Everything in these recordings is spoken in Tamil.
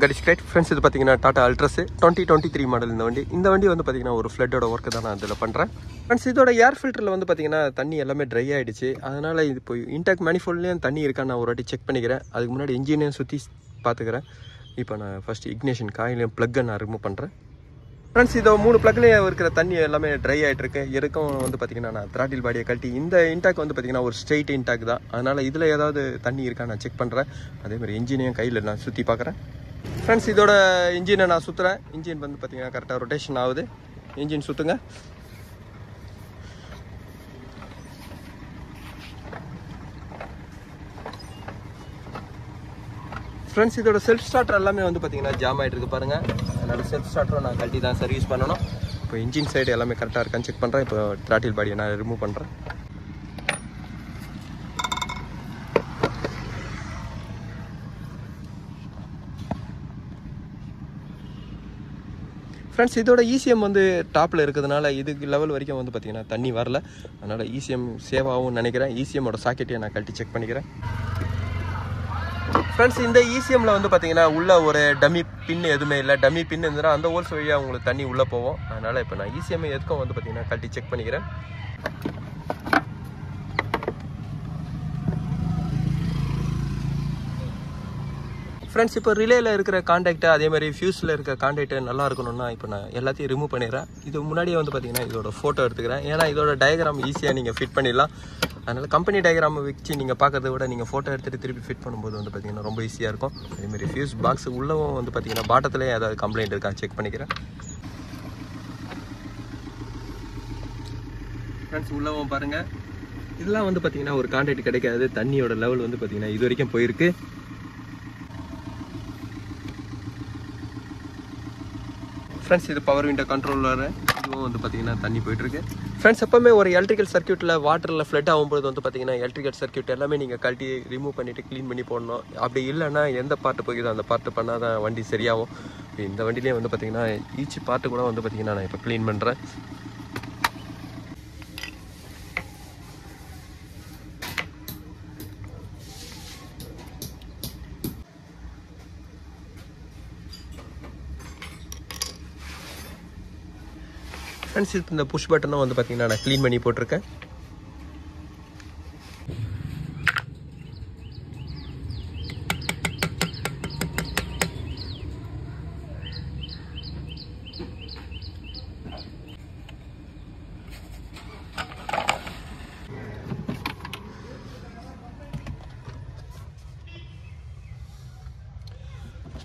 Got straight friends இது பாத்தீங்கன்னா டாடா அல்ட்ராஸ் 2023 மாடல் இந்த வண்டி வந்து பாத்தீங்கன்னா ஒரு ஃப்ளட்டோட வர்க் தான் நான் இதல பண்றேன். ஃப்ரெண்ட்ஸ் இதோட ஏர் ஃபில்டர்ல வந்து பாத்தீங்கன்னா தண்ணி எல்லாமே ட்ரை ஆயிடுச்சு. அதனால இது போய் இன்டேக் manifoldலயும் தண்ணி இருக்கா நான் ஒரு வாட்டி செக் பண்ணிக்கிறேன். அதுக்கு முன்னாடி இன்ஜினையும் சுத்தி பாத்துக்கறேன். இப்போ நான் ஃபர்ஸ்ட் இக்னிஷன் காயிலையும் பிளக் நான் ரிமூவ் பண்றேன். ஃப்ரெண்ட்ஸ் இதோ மூணு பிளக்லயே இருக்கிற தண்ணி எல்லாமே ட்ரை ஆயிட்டு இருக்கு. இருக்கும் வந்து பாத்தீங்கன்னா நான் throttle பாடியை கழட்டி இந்த இன்டேக் வந்து பாத்தீங்கன்னா ஒரு ஸ்ட்ரைட் இன்டேக் தான். அதனால இதுல ஏதாவது தண்ணி இருக்கா நான் செக் பண்றேன். அதே மாதிரி இன்ஜினையும் கையில நான் சுத்தி பார்க்கறேன். ஃப்ரெண்ட்ஸ் இதோட இன்ஜினை நான் சுத்துறேன். இன்ஜின் வந்து பாத்தீங்கன்னா கரெக்டா ரொட்டேஷன் ஆகுது. இன்ஜின் சுத்துங்க. ஃப்ரெண்ட்ஸ் இதோட செல்ஃப் ஸ்டார்டர் எல்லாமே வந்து பாத்தீங்கன்னா ஜாம் ஆயிட்டு இருக்கு பாருங்க. அதனால செல்ஃப் ஸ்டார்டரும் நான் கழட்டி தான் சர்வீஸ் பண்ணணும். இப்போ இன்ஜின் சைடு எல்லாமே கரெக்டா இருக்கான்னு செக் பண்றேன். இப்போ throttle பாடியை நான் ரிமூவ் பண்றேன். ஃப்ரெண்ட்ஸ் இதோட ECM வந்து டாப்பில் இருக்கிறதுனால இதுக்கு லெவல் வரைக்கும் வந்து பார்த்தீங்கன்னா தண்ணி வரல. அதனால் ECM சேவ் ஆகும்னு நினைக்கிறேன். ECMோட சாக்கெட்டையை நான் கழட்டி செக் பண்ணிக்கிறேன். ஃப்ரெண்ட்ஸ் இந்த ECMல வந்து பார்த்தீங்கன்னா உள்ள ஒரு டம்மி பின் எதுவுமே இல்லை. டம்மி பின் இருந்ததுன்னா அந்த ஹோல்ஸ் வழியாக உங்களுக்கு தண்ணி உள்ளே போகும். அதனால் இப்போ நான் ECM எதுக்கும் வந்து பார்த்தீங்கன்னா கழட்டி செக் பண்ணிக்கிறேன். ஃப்ரெண்ட்ஸ் இப்போ ரிலேயில் இருக்கிற கான்டாக்ட் அதே மாதிரி ஃபியூஸில் இருக்கிற கான்டாக்ட் நல்லா இருக்கணும்னா இப்போ நான் எல்லாத்தையும் ரிமூவ் பண்ணிடுறேன். இது முன்னாடியே வந்து பார்த்தீங்கன்னா இதோட ஃபோட்டோ எடுத்துக்கிறேன். ஏன்னா இதோட டயக்ராம் ஈஸியாக நீங்கள் ஃபிட் பண்ணிடலாம். அதனால் கம்பெனி டயக்ராம் வச்சு நீங்கள் பார்க்கறத விட நீங்கள் ஃபோட்டோ எடுத்துகிட்டு திருப்பி ஃபிட் பண்ணும்போது வந்து பார்த்தீங்கன்னா ரொம்ப ஈஸியாக இருக்கும். அதேமாதிரி ஃபியூஸ் பாக்ஸ் உள்ளவும் வந்து பார்த்தீங்கன்னா பாட்டத்திலே ஏதாவது கம்ப்ளைண்ட் இருக்கா செக் பண்ணிக்கிறேன். ஃப்ரெண்ட்ஸ் உள்ளவும் பாருங்கள். இதெல்லாம் வந்து பார்த்தீங்கன்னா ஒரு கான்டாக்ட் கிடைக்காது. தண்ணியோட லெவல் வந்து பார்த்தீங்கன்னா இது வரைக்கும் போயிருக்கு. ஃப்ரெண்ட்ஸ் இது பவர் விண்டோ கண்ட்ரோலர். இதுவும் வந்து பார்த்தீங்கன்னா தண்ணி போயிட்டுருக்கு. ஃப்ரெண்ட்ஸ் எப்பவுமே ஒரு எலக்ட்ரிக்கல் சர்க்யூட்டில் வாட்டரில் ஃப்ளட் ஆகும்போது வந்து பார்த்தீங்கன்னா எலக்ட்ரிக்கல் சர்க்யூட் எல்லாமே நீங்கள் கழட்டி ரிமூவ் பண்ணிவிட்டு க்ளீன் பண்ணி போடணும். அப்படி இல்லைன்னா எந்த பார்ட்டு போகுதோ அந்த பார்ட்டு பண்ணால் தான் வண்டி சரியாகும். இந்த வண்டிலேயே வந்து பார்த்தீங்கன்னா ஈச் பார்ட்டு கூட வந்து பார்த்தீங்கன்னா நான் இப்போ க்ளீன் பண்ணுறேன். ஃப்ரெண்ட்ஸ் இப்போ இந்த புஷ் பட்டனும் வந்து பார்த்தீங்கன்னா நான் க்ளீன் பண்ணி போட்டிருக்கேன்.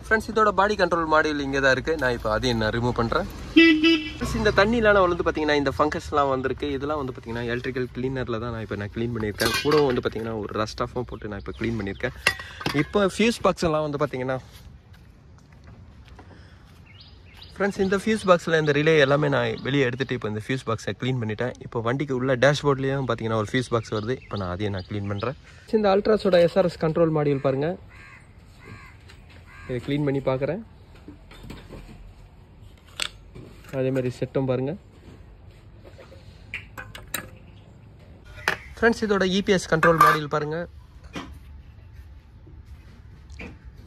ஃப்ரெண்ட்ஸ் இதோட பாடி கண்ட்ரோல் மாடியில் இங்கே தான் இருக்குது. நான் இப்போ அதையும் நான் ரிமூவ் பண்ணுறேன். இந்த தண்ணிலாம் வந்து பார்த்தீங்கன்னா இந்த ஃபங்கஸ்லாம் வந்திருக்கு. இதெல்லாம் வந்து பார்த்தீங்கன்னா எலக்ட்ரிக்கல் கிளீனரில் தான் நான் க்ளீன் பண்ணியிருக்கேன். கூடவும் வந்து பார்த்தீங்கன்னா ஒரு ரஸ்ட் ஆஃபும் போட்டு நான் இப்போ க்ளீன் பண்ணியிருக்கேன். இப்போ ஃபியூஸ் பாக்ஸ் எல்லாம் வந்து பார்த்தீங்கன்னா ஃப்ரெண்ட்ஸ் இந்த ஃபியூஸ் பாக்ஸில் இந்த ரிலே எல்லாமே நான் வெளியே எடுத்துகிட்டு இப்போ இந்த ஃபியூஸ் பாக்ஸை க்ளீன் பண்ணிட்டேன். இப்போ வண்டிக்கு உள்ள டேஷ்போர்ட்லேயும் பார்த்தீங்கன்னா ஒரு ஃபியூஸ் பாக்ஸ் வருது. இப்போ நான் அதையும் நான் க்ளீன் பண்ணுறேன். இந்த அல்ட்ராஸோட SRS கண்ட்ரோல் மாடியூல் பாருங்கள். இதை க்ளீன் பண்ணி பார்க்குறேன். அதே மாதிரி செட்டும் பாருங்கள். ஃப்ரெண்ட்ஸ் இதோட EPS கண்ட்ரோல் மாடியூல் பாருங்கள்.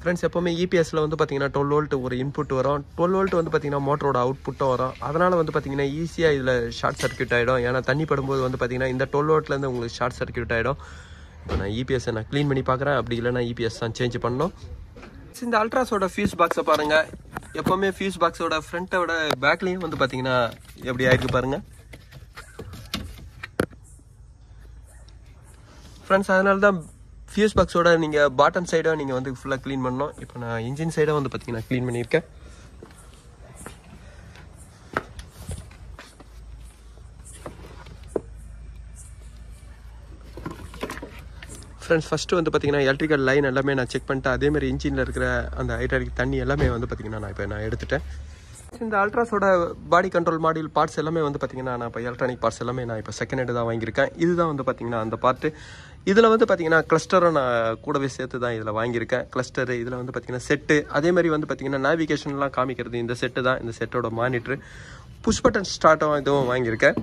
ஃப்ரெண்ட்ஸ் எப்போவுமே EPSல வந்து பார்த்தீங்கன்னா 12 வோல்ட் ஒரு இன்புட் வரும். 12 வோல்ட் வந்து பார்த்தீங்கன்னா மோட்டரோட அவுட்புட்டும் வரும். அதனால் வந்து பார்த்தீங்கன்னா ஈஸியாக இதில் ஷார்ட் சர்க்யூட் ஆகிடும். ஏன்னா தண்ணி படும்போது வந்து பார்த்தீங்கன்னா இந்த 12 வோல்ட்லேருந்து உங்களுக்கு ஷார்ட் சர்க்யூட் ஆகிடும். இப்போ நான் EPSை நான் க்ளீன் பண்ணி பார்க்குறேன். அப்படி இல்லைனா EPS தான் சேஞ்ச் பண்ணணும். இந்த அல்ட்ராஸோட ஃபியூஸ் பாக்ஸை பாருங்கள். எப்போவுமே ஃபியூஸ் பாக்ஸோட ஃப்ரண்ட்டோட பேக்லேயும் வந்து பார்த்தீங்கன்னா எப்படி ஆயிருக்கு பாருங்கள். ஃப்ரெண்ட்ஸ் அதனால தான் ஃபியூஸ் பாக்ஸோட நீங்கள் பாட்டம் சைடாக நீங்கள் வந்து ஃபுல்லாக க்ளீன் பண்ணணும். இப்போ நான் இன்ஜின் சைடாக வந்து பார்த்தீங்கன்னா க்ளீன் பண்ணியிருக்கேன். ஃப்ரெண்ட்ஸ் ஃபஸ்ட்டு வந்து பார்த்தீங்கன்னா எலக்ட்ரிக்கல் லைன் எல்லாமே நான் செக் பண்ணிட்டேன். அதேமாதிரி இன்ஜினில் இருக்கிற அந்த ஹைட்ராலிக் தண்ணி எல்லாமே வந்து பார்த்தீங்கன்னா நான் எடுத்துட்டேன். இந்த அல்ட்ராஸோட பாடி கண்ட்ரோல் மாடியூல் பார்ட்ஸ் எல்லாமே வந்து பார்த்தீங்கன்னா நான் இப்போ எலக்ட்ரானிக் பார்ட்ஸ் எல்லாமே நான் இப்போ செகண்ட் ஹேண்டு தான் வாங்கியிருக்கேன். இதுதான் வந்து பார்த்தீங்கன்னா அந்த பார்ட்டு. இதில் வந்து பார்த்தீங்கன்னா கிளஸ்டரும் நான் கூடவே சேர்த்து தான் இதில் வாங்கியிருக்கேன். கிளஸ்டரு இதில் வந்து பார்த்தீங்கன்னா செட்டு, அதே மாதிரி வந்து பார்த்தீங்கன்னா நேவிகேஷன்லாம் காமிக்கிறது இந்த செட்டு தான். இந்த செட்டோட மானிட்ரு, புஷ் பட்டன் ஸ்டார்ட்டும் இதுவும் வாங்கியிருக்கேன்.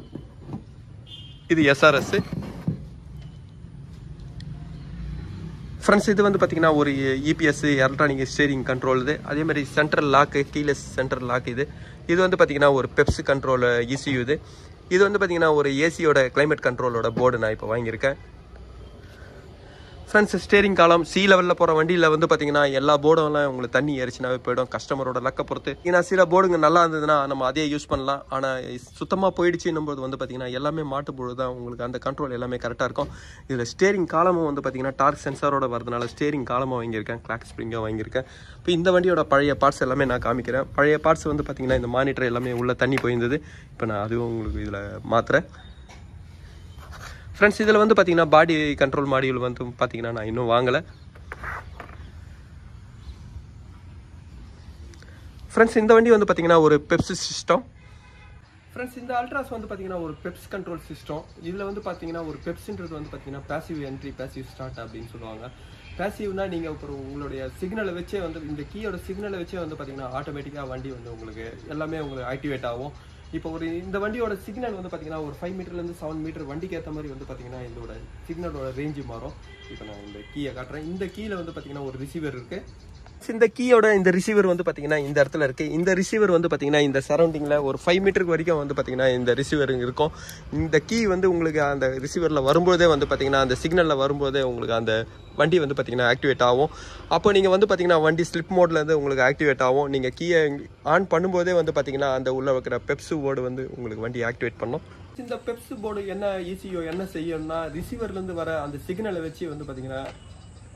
இது SRS. ஃப்ரெண்ட்ஸ் இது வந்து பார்த்தீங்கன்னா ஒரு இபிஎஸ் எலக்ட்ரானிக் ஸ்டீரிங் கண்ட்ரோல் இது. அதே மாதிரி central lock, keyless central lock இது. இது வந்து பார்த்தீங்கன்னா ஒரு பெப்ஸ் கண்ட்ரோல் ECU இது. இது வந்து பார்த்தீங்கன்னா ஒரு ஏசியோட கிளைமேட் கண்ட்ரோலோட போர்டு நான் இப்போ வாங்கியிருக்கேன். ஃப்ரெண்ட்ஸ் ஸ்டேரிங் காலம் சி லெவலில் போகிற வண்டியில் வந்து பார்த்தீங்கன்னா எல்லா போர்டும்லாம் உங்களுக்கு தண்ணி ஏறிச்சுனாவே போயிடும், கஸ்டமரோட லக்கை பொறுத்து. ஏன்னா சில போர்டுங்க நல்லா இருந்ததுன்னா நம்ம அதே யூஸ் பண்ணலாம். ஆனால் சுத்தமாக போயிடுச்சுன்னும் போது வந்து பார்த்தீங்கன்னா எல்லாமே மாட்டு போர்டு தான், உங்களுக்கு அந்த கண்ட்ரோல் எல்லாமே கரெக்டாக இருக்கும். இதில் ஸ்டேரிங் காலமும் வந்து பார்த்தீங்கன்னா டார்க் சென்சாரோட வரதுனால ஸ்டேரிங் காலமாக வாங்கியிருக்கேன், கிளாக் ஸ்ப்ரிங்காக வாங்கியிருக்கேன். இப்போ இந்த வண்டியோட பழைய பார்ட்ஸ் எல்லாமே நான் காமிக்கிறேன். பழைய பார்ட்ஸ் வந்து பார்த்தீங்கன்னா இந்த மானிட்டர் எல்லாமே உள்ள தண்ணி போயிருந்தது. இப்போ நான் அதுவும் உங்களுக்கு இதில் மாற்றுறேன். ஃப்ரெண்ட்ஸ் இதில் வந்து பார்த்தீங்கன்னா பாடி கண்ட்ரோல் மாடியூல் வந்து பார்த்தீங்கன்னா நான் இன்னும் வாங்கலை. ஃப்ரெண்ட்ஸ் இந்த வண்டி வந்து பார்த்தீங்கன்னா ஒரு பெப்ஸ் சிஸ்டம். ஃப்ரெண்ட்ஸ் இந்த அல்ட்ராஸ் வந்து பார்த்தீங்கன்னா ஒரு பெப்ஸ் கண்ட்ரோல் சிஸ்டம். இதில் வந்து பார்த்தீங்கன்னா ஒரு பெப்ஸ்ன்றது வந்து பார்த்தீங்கன்னா பேசிவ் என்ட்ரி, பேசிவ் ஸ்டார்ட் அப்படின்னு சொல்லுவாங்க. பேசிவ்னா நீங்கள் அப்புறம் உங்களுடைய சிக்னலை வச்சே வந்து இந்த கீயோட சிக்னலை வச்சே வந்து பார்த்தீங்கன்னா ஆட்டோமேட்டிக்காக வண்டி வந்து உங்களுக்கு எல்லாமே உங்களுக்கு ஆக்டிவேட் ஆகும். இப்போ ஒரு இந்த வண்டியோட சிக்னல் வந்து பார்த்தீங்கன்னா ஒரு 5 மீட்டர்லேருந்து 7 மீட்டர் வண்டிக்கு ஏற்ற மாதிரி வந்து பார்த்தீங்கன்னா இதோட சிக்னலோட ரேஞ்சு மாறும். இப்போ நான் இந்த கீயை காட்டுறேன். இந்த கீயில் வந்து பார்த்தீங்கன்னா ஒரு ரிசீவர் இருக்குது. இந்த கீயோட இந்த ரிசீவர் வந்து பார்த்தீங்கன்னா இந்த இடத்துல இருக்குது. இந்த ரிசீவர் வந்து பார்த்தீங்கன்னா இந்த சரௌண்டிங்கில் ஒரு 5 மீட்டருக்கு வரைக்கும் வந்து பார்த்தீங்கன்னா இந்த ரிசீவர் இருக்கும். இந்த கீ வந்து உங்களுக்கு அந்த ரிசீவரில் வரும்போதே வந்து பார்த்தீங்கன்னா அந்த சிக்னலில் வரும்போதே உங்களுக்கு அந்த வண்டி வந்து பார்த்தீங்கன்னா ஆக்டிவேட் ஆகும். அப்போ நீங்கள் வந்து பார்த்தீங்கன்னா வண்டி ஸ்லிப் மோட்லேருந்து உங்களுக்கு ஆக்டிவேட் ஆகும். நீங்கள் கீயை ஆன் பண்ணும்போதே வந்து பார்த்தீங்கன்னா அந்த உள்ள வைக்கிற பெப்ஸ் போர்டு வந்து உங்களுக்கு வண்டி ஆக்டிவேட் பண்ணும். இந்த பெப்ஸ் போர்டு என்ன ECU என்ன செய்யணும்னா ரிசீவர்லேருந்து வர அந்த சிக்னலை வச்சு வந்து பார்த்தீங்கன்னா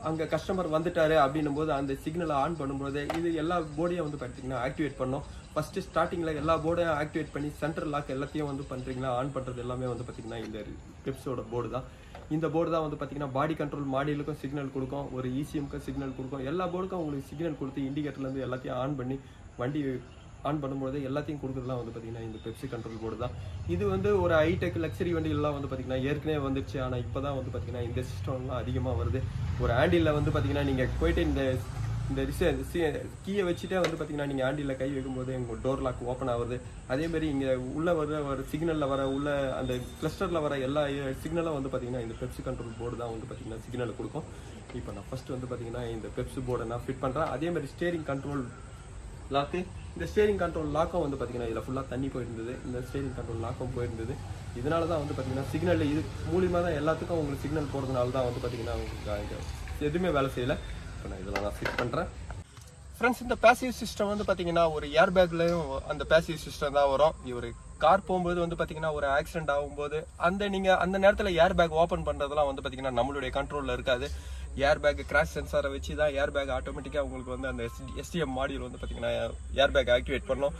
அங்கே கஸ்டமர் வந்துட்டாரு அப்படின்னும் போது அந்த சிக்னலை ஆன் பண்ணும்போது இது எல்லா போர்டையும் வந்து பார்த்தீங்கன்னா ஆக்டிவேட் பண்ணோம். ஃபஸ்ட்டு ஸ்டார்டிங்கில் எல்லா போர்டையும் ஆக்டிவேட் பண்ணி சென்ட்ரல் லாக் எல்லாத்தையும் வந்து பண்ணுறீங்களா ஆன் பண்ணுறது எல்லாமே வந்து பார்த்தீங்கன்னா இந்த பெப்ஸோட போர்டு தான். இந்த போர்டு தான் வந்து பார்த்தீங்கன்னா பாடி கண்ட்ரோல் மாடியூலுக்கும் சிக்னல் கொடுக்கும், ஒரு ECMக்கும் சிக்னல் கொடுக்கும். எல்லா போர்டுக்கும் உங்களுக்கு சிக்னல் கொடுத்து இண்டிகேட்டர்லேருந்து எல்லாத்தையும் ஆன் பண்ணி வண்டி ஆன் பண்ணும்போது எல்லாத்தையும் கொடுக்குறதுலாம் வந்து பார்த்தீங்கன்னா இந்த பெப்சி கண்ட்ரோல் போர்டு தான். இது வந்து ஒரு ஹைடெக் லக்ஸரி வண்டிகள்லாம் வந்து பார்த்தீங்கன்னா ஏற்கனவே வந்துருச்சு. ஆனால் இப்போ தான் வந்து பார்த்தீங்கன்னா இந்த சிஸ்டம்லாம் அதிகமாக வருது. ஒரு ஹேண்டிலில் வந்து பார்த்தீங்கன்னா நீங்கள் போயிட்டு இந்த கீயை வச்சுட்டே வந்து பார்த்தீங்கன்னா நீங்கள் ஹேண்டிலில் கை வைக்கும்போது உங்கள் டோர் லாக் ஓப்பன் ஆகுது. அதேமாதிரி இங்கே உள்ளே வர சிக்னலில் வர உள்ள அந்த கிளஸ்டரில் வர எல்லா சிக்னலும் வந்து பார்த்தீங்கன்னா இந்த பெப்சி கண்ட்ரோல் போர்டு தான் வந்து பார்த்தீங்கன்னா சிக்னலை கொடுக்கும். இப்போ நான் ஃபஸ்ட்டு வந்து பார்த்தீங்கன்னா இந்த பெப்சி போர்டை நான் ஃபிட் பண்ணுறேன். அதேமாதிரி ஸ்டேரிங் கண்ட்ரோல் லாக்கு, இந்த ஸ்டேரிங் கண்ட்ரோல் லாக்கும் வந்து பார்த்தீங்கன்னா இதில் ஃபுல்லாக தண்ணி போயிருந்தது. இந்த ஸ்டேரிங் கண்ட்ரோல் லாக்கும் போயிருந்தது. இதனால தான் வந்து பார்த்தீங்கன்னா சிக்னல் இது மூலியமாக தான் எல்லாத்துக்கும் உங்களுக்கு சிக்னல் போகிறதுனால தான் வந்து பார்த்தீங்கன்னா உங்களுக்கு எதுவுமே வேலை செய்யலை. இப்போ நான் இதெல்லாம் நான் ஃபிட் பண்ணுறேன். ஃப்ரெண்ட்ஸ் இந்த பேசிவ் சிஸ்டம் வந்து பார்த்தீங்கன்னா ஒரு ஏர் பேக்லையும் அந்த பேசிவ் சிஸ்டம் தான் வரும். ஒரு கார் போகும்போது வந்து பார்த்தீங்கன்னா ஒரு ஆக்சிடென்ட் ஆகும்போது நீங்கள் அந்த நேரத்தில் ஏர் பேக் ஓப்பன் பண்ணுறதுலாம் வந்து பார்த்தீங்கன்னா நம்மளுடைய கண்ட்ரோலில் இருக்காது. ஏர் பேக் கிராஷ் சென்சாரை வச்சு தான் ஏர் பேக் ஆட்டோமேட்டிக்காக உங்களுக்கு வந்து அந்த STM மாடியூல் வந்து பார்த்தீங்கன்னா ஏர் பேக் ஆக்டிவேட் பண்ணும்.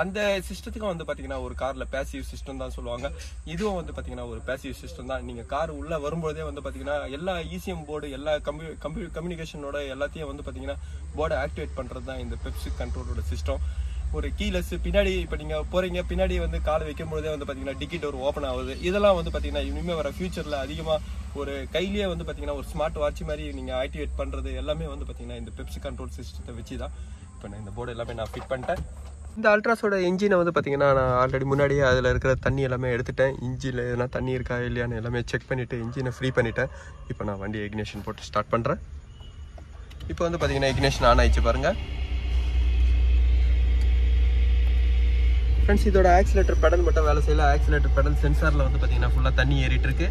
அந்த சிஸ்டத்துக்கும் வந்து பார்த்தீங்கன்னா ஒரு காரில் பேசிவ் சிஸ்டம் தான் சொல்லுவாங்க. இதுவும் வந்து பார்த்தீங்கன்னா ஒரு பேசிவ் சிஸ்டம் தான். நீங்கள் கார் உள்ளே வரும்போதே வந்து பார்த்தீங்கன்னா எல்லா ECM போர்டு எல்லா கம்யூனிகேஷனோட எல்லாத்தையும் வந்து பார்த்தீங்கன்னா போர்டை ஆக்டிவேட் பண்ணுறது தான் இந்த பெப்சி கண்ட்ரோலோட சிஸ்டம். ஒரு கீலெஸ் பின்னாடி இப்போ நீங்கள் போகிறீங்க, பின்னாடி வந்து கால் வைக்கும்போதே வந்து பார்த்தீங்கன்னா டிக்கி டோர் ஓப்பன் ஆகுது. இதெல்லாம் வந்து பார்த்தீங்கன்னா இனிமேல் வர ஃபியூச்சரில் அதிகமாக ஒரு கையிலேயே வந்து பார்த்தீங்கன்னா ஒரு ஸ்மார்ட் வாட்ச் மாதிரி நீங்கள் ஆக்டிவேட் பண்ணுறது எல்லாமே வந்து பார்த்தீங்கன்னா இந்த பெப்சி கண்ட்ரோல் சிஸ்டத்தை வச்சு தான் இப்போ நான் இந்த போர்டு எல்லாமே நான் ஃபிட் பண்ணிட்டேன். இந்த அல்ட்ராஸோட இன்ஜினை வந்து பார்த்தீங்கன்னா நான் ஆல்ரெடி முன்னாடியே அதில் இருக்கிற தண்ணி எல்லாமே எடுத்துட்டேன். இன்ஜினில் எதனா தண்ணி இருக்கா இல்லையான்னு எல்லாமே செக் பண்ணிவிட்டு இன்ஜினை ஃப்ரீ பண்ணிவிட்டேன். இப்போ நான் வண்டி இக்னிஷன் போட்டு ஸ்டார்ட் பண்ணுறேன். இப்போ வந்து பார்த்தீங்கன்னா இக்னிஷன் ஆன் ஆயிடுச்சு பாருங்கள். ஃப்ரெண்ட்ஸ் இதோட ஆக்சிலேட்டர் பெடல் மட்டும் வேலை செய்யல. ஆக்சிலேட்டர் பெடல் சென்சாரில் வந்து பார்த்தீங்கன்னா ஃபுல்லாக தண்ணி ஏறிட்டு இருக்கு.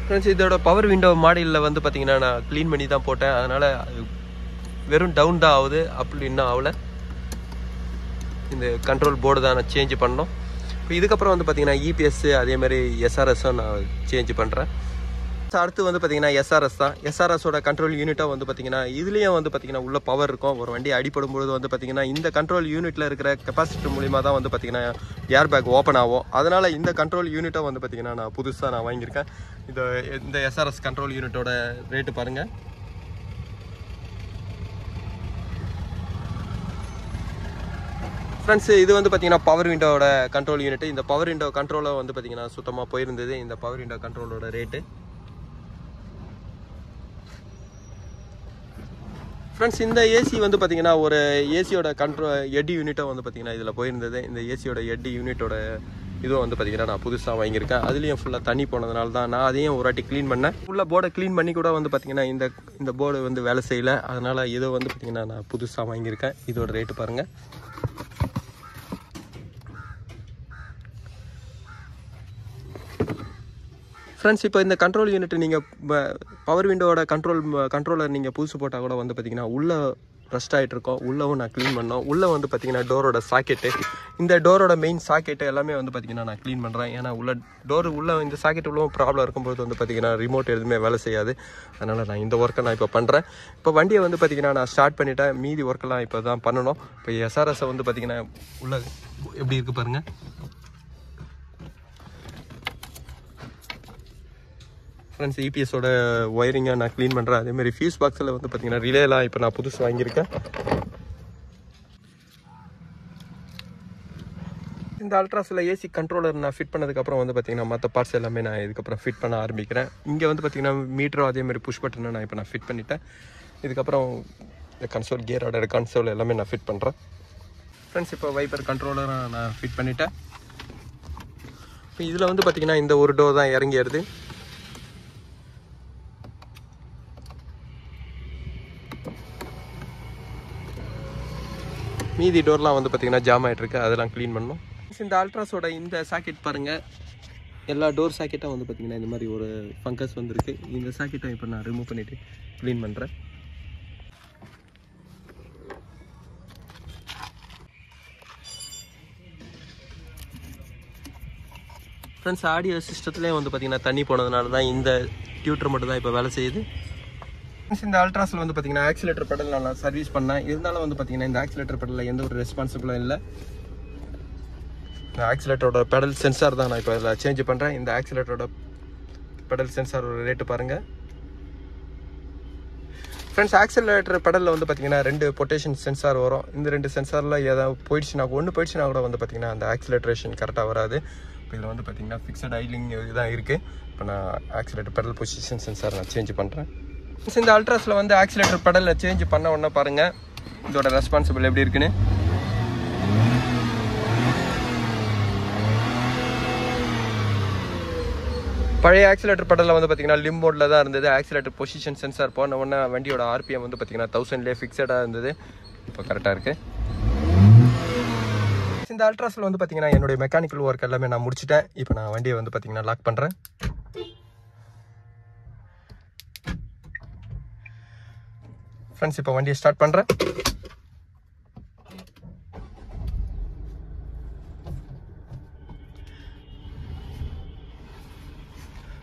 ஃப்ரெண்ட்ஸ் இதோட பவர் விண்டோ மாடியில் வந்து பார்த்தீங்கன்னா நான் க்ளீன் பண்ணி தான் போட்டேன். அதனால் வெறும் டவுன் தான் ஆகுது, அப்படி இன்னும் ஆகலை. இந்த கண்ட்ரோல் போர்டு தான் நான் சேஞ்ச் பண்ணோம். இப்போ இதுக்கப்புறம் வந்து பார்த்தீங்கன்னா EPS அதேமாதிரி SRSஸும் நான் சேஞ்ச் பண்ணுறேன். அடுத்து வந்து பார்த்தீங்கன்னா SRS தான். SRSோட கண்ட்ரோல் யூனிட்டாக வந்து பார்த்தீங்கன்னா இதுலேயும் வந்து பார்த்தீங்கன்னா உள்ள பவர் இருக்கும். ஒரு வண்டி அடிப்படும் பொழுது வந்து பார்த்தீங்கன்னா இந்த கண்ட்ரோல் யூனிட்டில் இருக்கிற கெப்பாசிட்டர் மூலிமா தான் வந்து பார்த்தீங்கன்னா ஏர் பேக் ஓப்பன் ஆகும். அதனால் இந்த கண்ட்ரோல் யூனிட்டாக வந்து பார்த்தீங்கன்னா நான் புதுசாக நான் வாங்கியிருக்கேன். இந்த SRS கண்ட்ரோல் யூனிட்டோட ரேட்டு பாருங்கள். ஃப்ரெண்ட்ஸ் இது வந்து பார்த்தீங்கன்னா பவர் விண்டோட கண்ட்ரோல் யூனிட். இந்த பவர் விண்டோ கண்ட்ரோலை வந்து பார்த்தீங்கன்னா சுத்தமாக போயிருந்தது. இந்த பவர் விண்டோ கண்ட்ரோலோட ரேட்டு ஃப்ரெண்ட்ஸ் இந்த ஏசி வந்து பார்த்தீங்கன்னா ஒரு ஏசியோட எட் யூனிட்டை வந்து பார்த்தீங்கன்னா இதில் போயிருந்தது. இந்த ஏசியோட எட் யூனிட்டோட இதுவும் வந்து பார்த்தீங்கன்னா நான் புதுசாக வாங்கியிருக்கேன். அதுலேயும் ஃபுல்லாக தண்ணி போனதுனால தான் நான் அதையும் ஒரு வாட்டி க்ளீன் பண்ணேன். ஃபுல்லாக போர்டை க்ளீன் பண்ணி கூட வந்து பார்த்தீங்கன்னா இந்த போர்டு வந்து வேலை செய்யலை. அதனால் இதை வந்து பார்த்தீங்கன்னா நான் புதுசாக வாங்கியிருக்கேன். இதோட ரேட்டு பாருங்கள். ஃப்ரெண்ட்ஸ் இப்போ இந்த கண்ட்ரோல் யூனிட் நீங்கள் பவர் விண்டோவோட கண்ட்ரோலர் நீங்கள் புதுசு போட்டால் கூட வந்து பார்த்தீங்கன்னா உள்ளே ரஸ்ட் ஆகிட்டு இருக்கோம். உள்ளவும் நான் க்ளீன் பண்ணோம். உள்ளே வந்து பார்த்தீங்கன்னா டோரோட சாக்கெட்டு, இந்த டோரோட மெயின் சாக்கெட்டு எல்லாமே வந்து பார்த்தீங்கன்னா நான் க்ளீன் பண்ணுறேன். ஏன்னா உள்ள இந்த சாக்கெட் உள்ளவும் ப்ராப்ளம் இருக்கும்போது வந்து பார்த்தீங்கன்னா ரிமோட் எதுவுமே வேலை செய்யாது. அதனால் நான் இந்த ஒர்க்கை நான் இப்போ பண்ணுறேன். இப்போ வண்டியை வந்து பார்த்தீங்கன்னா நான் ஸ்டார்ட் பண்ணிவிட்டேன். மீதி ஒர்க்கெல்லாம் இப்போ தான் பண்ணணும். இப்போ எஸ்ஆர்எஸை வந்து பார்த்தீங்கன்னா உள்ள எப்படி இருக்குது பாருங்கள். ஃப்ரெண்ட்ஸ் இபிஎஸோட ஒயரிங்கை நான் க்ளீன் பண்ணுறேன். அதேமாதிரி ஃபியூஸ் பாக்ஸில் வந்து பார்த்தீங்கன்னா ரிலேலாம் இப்போ நான் புதுசு வாங்கியிருக்கேன். இந்த அல்ட்ராஸில் ஏசி கண்ட்ரோலர் நான் ஃபிட் பண்ணதுக்கப்புறம் வந்து பார்த்தீங்கன்னா மற்ற பார்ட்ஸ் எல்லாமே நான் இதுக்கப்புறம் ஃபிட் பண்ண ஆரம்பிக்கிறேன். இங்கே வந்து பார்த்தீங்கன்னா மீட்டரும் அதேமாதிரி புஷ் பட்டனை நான் இப்போ நான் ஃபிட் பண்ணிட்டேன். இதுக்கப்புறம் இந்த கன்சோல் கியரோட கன்சோல் எல்லாமே நான் ஃபிட் பண்ணுறேன். ஃப்ரெண்ட்ஸ் இப்போ வைப்பர் கண்ட்ரோலரை நான் ஃபிட் பண்ணிட்டேன். இப்போ இதில் வந்து பார்த்தீங்கன்னா இந்த ஒரு டோர் தான் இறங்கிடுது. மீதி டோர்லாம் வந்து பார்த்தீங்கன்னா ஜாம் ஆகிட்டு இருக்கு. அதெல்லாம் க்ளீன் பண்ணணும். இந்த அல்ட்ராஸோட இந்த சாக்கெட் பாருங்கள். எல்லா டோர் சாக்கெட்டும் வந்து பார்த்தீங்கன்னா இந்த மாதிரி ஒரு ஃபங்கஸ் வந்துருக்கு. இந்த சாக்கெட்டும் இப்போ நான் ரிமூவ் பண்ணிவிட்டு க்ளீன் பண்ணுறேன். ஃப்ரெண்ட்ஸ் ஆடியோ சிஸ்டத்துலேயே வந்து பார்த்தீங்கன்னா தண்ணி போனதுனால தான் இந்த டியூட்டர் மட்டும் தான் இப்போ வேலை செய்யுது. இந்த அல்ட்ராஸில் வந்து பார்த்தீங்கன்னா ஆக்சிலேட்டர் பெடல் நான் சர்வீஸ் பண்ணேன். இருந்தாலும் வந்து பார்த்தீங்கன்னா இந்த ஆக்சிலேட்டர் பெடலில் எந்த ஒரு ரெஸ்பான்சிபிளும் இல்லை. இந்த ஆக்சிலேட்டரோட பெடல் சென்சார் தான் நான் இப்போ இதில் சேஞ்ச் பண்ணுறேன். இந்த ஆக்சிலேட்டரோட பெடல் சென்சாரோட ரேட்டு பாருங்கள். ஃப்ரெண்ட்ஸ் ஆக்சிலேட்டர் பெடலில் வந்து பார்த்தீங்கன்னா 2 பொட்டேஷன் சென்சார் வரும். இந்த 2 சென்சாரில் ஏதாவது ஒன்று போயிடுச்சுன்னா கூட வந்து பார்த்தீங்கன்னா அந்த ஆக்சிலேட்ரேஷன் கரெக்டாக வராது. இப்போ இதில் வந்து பார்த்தீங்கன்னா ஃபிக்ஸட் ஐலிங் இதுதான் இருக்குது. இப்போ நான் ஆக்சிலேட்டர் பெடல் பொசிஷன் சென்சார் நான் சேஞ்ச் பண்ணுறேன். இந்த அல்ட்ராஸில் வந்து ஆக்சிலேட்டர் பெடலில் சேஞ்ச் பண்ண உடனே பாருங்கள் இதோட ரெஸ்பான்சிபிள் எப்படி இருக்குன்னு. பழைய ஆக்சிலேட்டர் பெடலில் வந்து பார்த்தீங்கன்னா லிம்போர்டில் தான் இருந்தது. ஆக்சிலேட்டர் பொசிஷன் சென்சார் போன உடனே வண்டியோட ஆர்பிஎம் வந்து பார்த்தீங்கன்னா 1000லேயே ஃபிக்ஸடாக இருந்தது. இப்போ கரெக்டாக இருக்குது. இந்த அல்ட்ராஸில் வந்து பார்த்தீங்கன்னா என்னுடைய மெக்கானிக்கல் ஒர்க் எல்லாமே நான் முடிச்சிட்டேன். இப்போ நான் வண்டியை வந்து பார்த்தீங்கன்னா லாக் பண்ணுறேன். ஃப்ரெண்ட்ஸ் இப்போ வண்டியை ஸ்டார்ட் பண்ணுறேன்.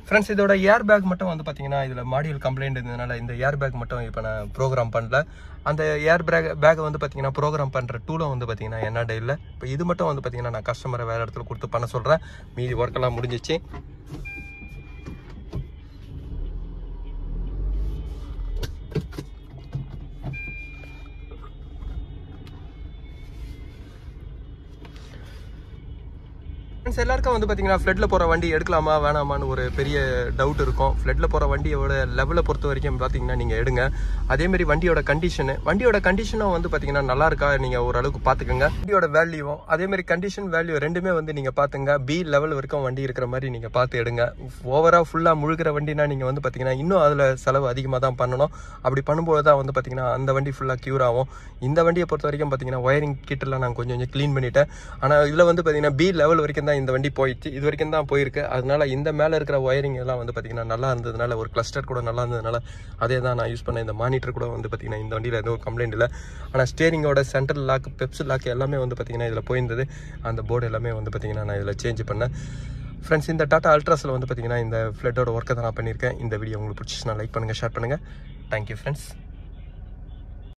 ஃப்ரெண்ட்ஸ் இதோட ஏர் பேக் மட்டும் வந்து பார்த்தீங்கன்னா இதில் மாடியூல் கம்ப்ளைண்ட் இருந்ததுனால இந்த ஏர் பேக் மட்டும் இப்போ நான் ப்ரோக்ராம் பண்ணல. அந்த ஏர் பேக்கை வந்து பார்த்தீங்கன்னா ப்ரோக்ராம் பண்ணுற டூலும் வந்து பார்த்தீங்கன்னா என்னடா இல்லை. இப்போ இது மட்டும் வந்து பார்த்தீங்கன்னா நான் கஸ்டமரை வேறு இடத்துல கொடுத்து பண்ண சொல்கிறேன். மீதி ஒர்க்கெல்லாம் முடிஞ்சிச்சு. எல்லாருக்கும் வந்து பார்த்தீங்கன்னா ஃப்ளட்டில் போகிற வண்டி எடுக்கலாமா வேணாமான்னு ஒரு பெரிய டவுட் இருக்கும். ஃப்ளட்டில் போகிற வண்டியோட லெவலை பொறுத்த வரைக்கும் பார்த்தீங்கன்னா நீங்கள் எடுங்க. அதேமாதிரி வண்டியோட கண்டிஷனும் வந்து பார்த்தீங்கன்னா நல்லா இருக்கா நீங்கள் ஓரளவுக்கு பார்த்துக்கோங்க. வண்டியோட வேல்யூவும் அதேமாதிரி கண்டிஷன் வேல்யூ ரெண்டுமே வந்து நீங்கள் பார்த்துங்க. பி லெவல் வரைக்கும் வண்டி இருக்கிற மாதிரி நீங்கள் பார்த்து எடுங்க. ஓவராக ஃபுல்லாக முழுகிற வண்டினா நீங்கள் வந்து பார்த்தீங்கன்னா இன்னும் அதில் செலவு அதிகமாக தான் பண்ணணும். அப்படி பண்ணும்போது தான் வந்து பார்த்தீங்கன்னா அந்த வண்டி ஃபுல்லாக க்யூர் ஆகும். இந்த வண்டியை பொறுத்த வரைக்கும் பார்த்தீங்கன்னா ஒயரிங் கிட்டெல்லாம் நான் கொஞ்சம் க்ளீன் பண்ணிட்டேன். ஆனால் இதில் வந்து பார்த்தீங்கன்னா பி லெவல் வரைக்கும் தான் இந்த வண்டி போயிடுச்சு. இது வரைக்கும் தான் போயிருக்கு. அதனால இந்த மேலே இருக்கிற ஒயரிங் எல்லாம் வந்து பார்த்தீங்கன்னா நல்லா இருந்ததுனால ஒரு கிளஸ்டர் கூட நல்லா இருந்ததுனால அதே தான் நான் யூஸ் பண்ணேன். இந்த மானிட்டர் கூட வந்து பார்த்தீங்கன்னா இந்த வண்டியில் எதுவும் கம்ப்ளைண்ட் இல்லை. ஆனால் ஸ்டேரிங்கோட சென்ட்ரல் லாக் பெப்ஸ் லாக் எல்லாமே வந்து பார்த்தீங்கன்னா இதில் போயிருந்தது. அந்த போர்டு எல்லாமே வந்து பார்த்தீங்கன்னா நான் இதில் சேஞ்ச் பண்ணேன். ஃப்ரெண்ட்ஸ் இந்த டாடா அல்ட்ராஸில் வந்து பார்த்தீங்கன்னா இந்த ஃப்ளட்டோட ஒர்க்கை தான் நான் பண்ணியிருக்கேன். இந்த வீடியோ உங்களுக்கு பிடிச்சிச்சுன்னா லைக் பண்ணுங்கள், ஷேர் பண்ணுங்கள். Thank you friends.